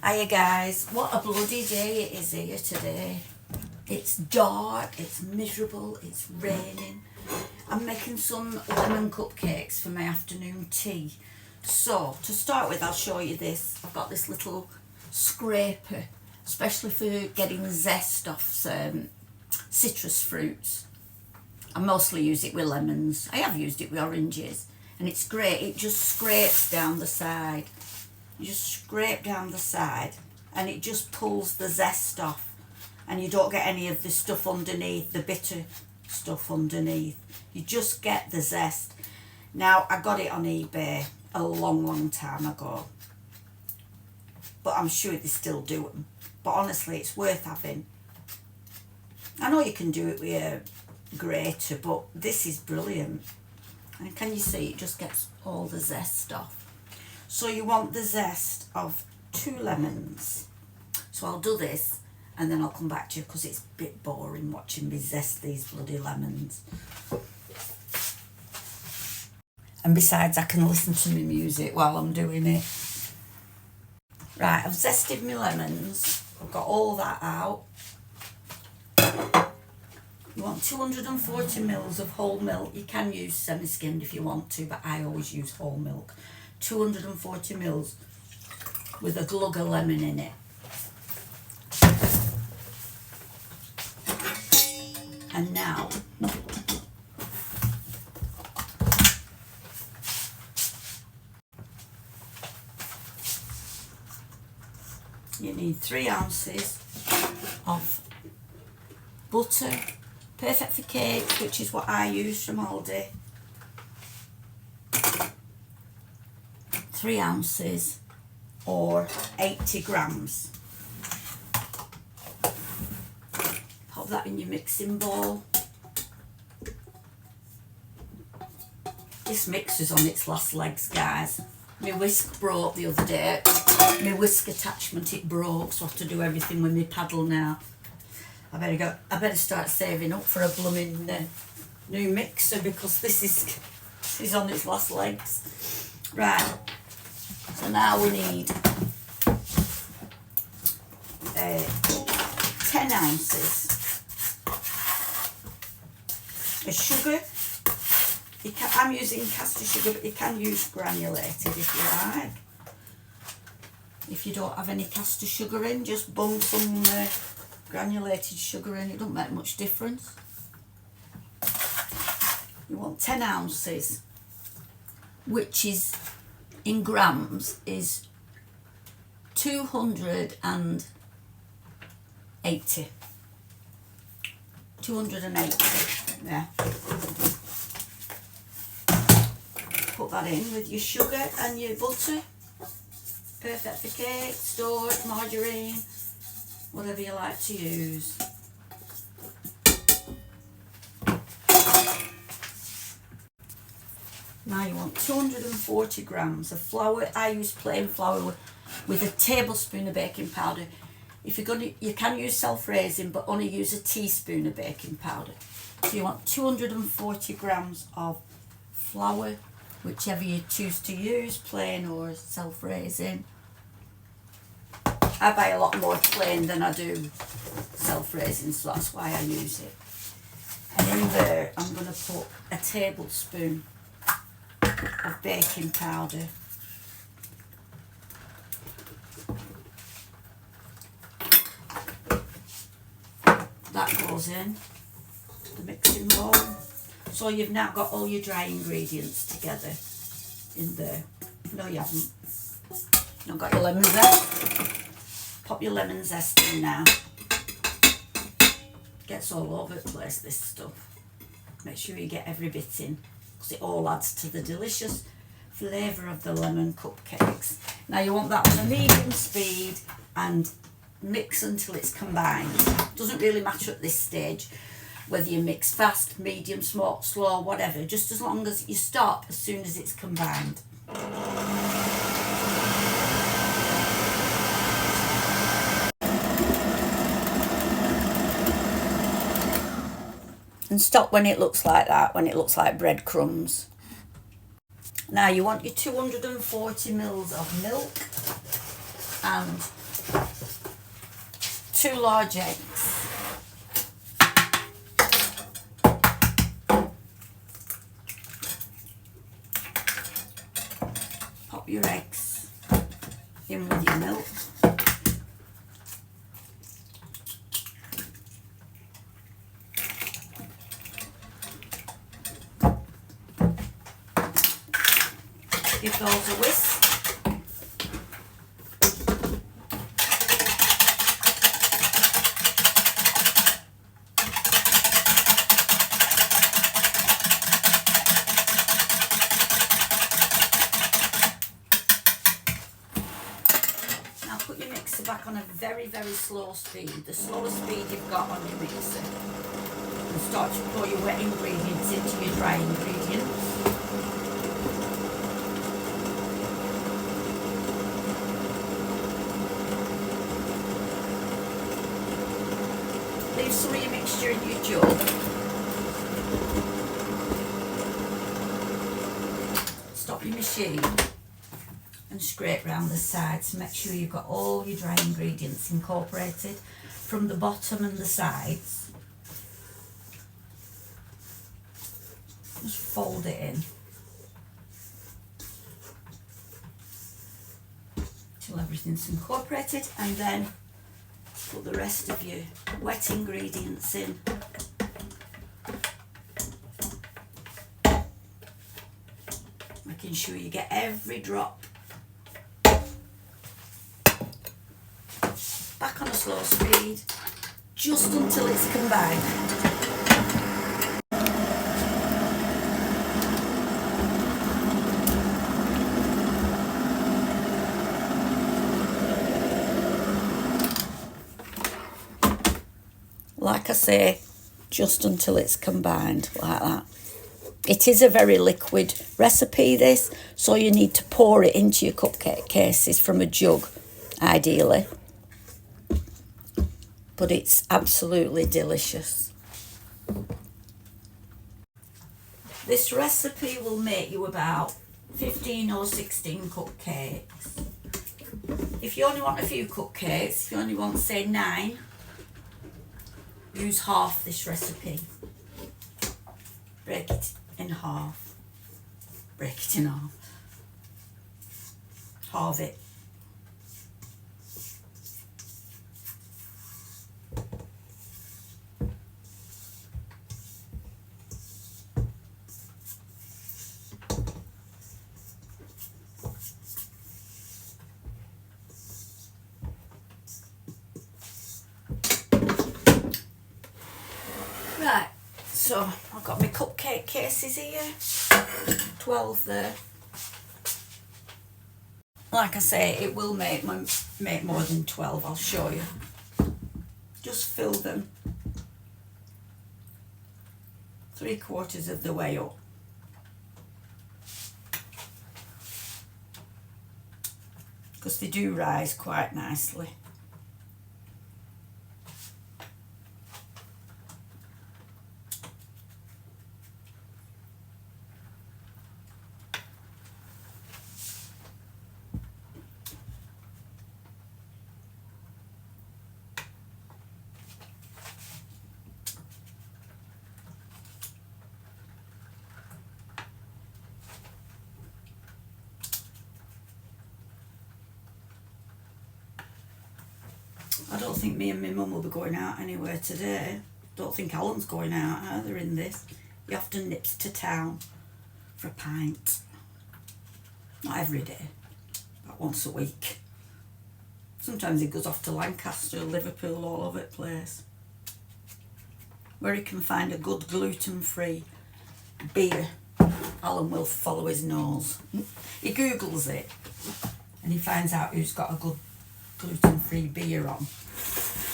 Hiya guys, what a bloody day it is here today. It's dark, it's miserable, it's raining. I'm making some lemon cupcakes for my afternoon tea. So, to start with, I'll show you this. I've got this little scraper, especially for getting zest off some citrus fruits. I mostly use it with lemons. I have used it with oranges, and it's great. It just scrapes down the side. You just scrape down the side and it just pulls the zest off, and you don't get any of the stuff underneath, the bitter stuff underneath. You just get the zest. Now, I got it on eBay a long time ago, but I'm sure they still do them. But honestly, it's worth having. I know you can do it with a grater, but this is brilliant. And can you see, it just gets all the zest off. So you want the zest of 2 lemons. So I'll do this and then I'll come back to you because it's a bit boring watching me zest these bloody lemons. And besides, I can listen to my music while I'm doing it. Right, I've zested my lemons. I've got all that out. You want 240 mils of whole milk. You can use semi-skimmed if you want to, but I always use whole milk. 240 mils with a glug of lemon in it. And now you need 3 ounces of butter, perfect for cakes, which is what I use from Aldi. 3 ounces or 80 grams. Pop that in your mixing bowl. This mixer's on its last legs, guys. My whisk broke the other day. My whisk attachment, it broke, so I have to do everything with my paddle now. I better start saving up for a blooming new mixer, because this is on its last legs. Right. So now we need 10 ounces of sugar. I'm using caster sugar, but you can use granulated if you like. If you don't have any caster sugar in, just bung some granulated sugar in. It don't make much difference. You want 10 ounces, which is in grams is 280. 280, yeah. Put that in with your sugar and your butter. Perfect for cake, stored, margarine, whatever you like to use. Now you want 240 grams of flour. I use plain flour with a tablespoon of baking powder. If you're going to, you can use self-raising, but only use a teaspoon of baking powder. So you want 240 grams of flour, whichever you choose to use, plain or self-raising. I buy a lot more plain than I do self-raising, so that's why I use it. And in there, I'm going to put a tablespoon of baking powder. That goes in the mixing bowl. So you've now got all your dry ingredients together in there. No, you haven't. Not got your lemon zest. Pop your lemon zest in now. Gets all over the place, this stuff. Make sure you get every bit in, because it all adds to the delicious flavour of the lemon cupcakes. Now you want that on a medium speed and mix until it's combined. Doesn't really matter at this stage whether you mix fast, medium, slow, whatever, just as long as you stop as soon as it's combined. And stop when it looks like that, when it looks like breadcrumbs. Now you want your 240 mils of milk and 2 large eggs. Pop your eggs in with your milk. Give those a whisk. Now put your mixer back on a very, very slow speed, the slowest speed you've got on your mixer. And start to pour your wet ingredients into your dry ingredients. Leave some of your mixture in your jug. Stop your machine and scrape round the sides. Make sure you've got all your dry ingredients incorporated from the bottom and the sides. Just fold it in till everything's incorporated, and then put the rest of your wet ingredients in. Making sure you get every drop. Back on a slow speed, just until it's combined. Like I say, just until it's combined, like that. It is a very liquid recipe, this, so you need to pour it into your cupcake cases from a jug, ideally. But it's absolutely delicious. This recipe will make you about 15 or 16 cupcakes. If you only want a few cupcakes, if you only want, say, 9, use half this recipe. Break it in half. Break it in half. Halve it. Right, so I've got my cupcake cases here, 12 there. Like I say, it will make more than 12, I'll show you. Just fill them 3/4 of the way up. Because they do rise quite nicely. I don't think me and my mum will be going out anywhere today. Don't think Alan's going out either in this. He often nips to town for a pint. Not every day, but once a week. Sometimes he goes off to Lancaster, Liverpool, all over the place, where he can find a good gluten-free beer. Alan will follow his nose. He Googles it and he finds out who's got a good gluten-free beer on,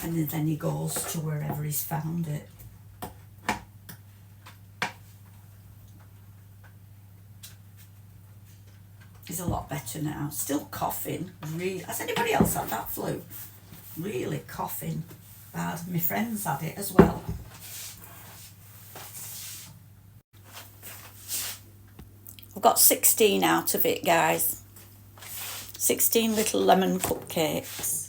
and then he goes to wherever he's found it. He's a lot better now. Still coughing. Really. Has anybody else had that flu? Really coughing bad. My friends had it as well. I've got 16 out of it, guys. 16 little lemon cupcakes.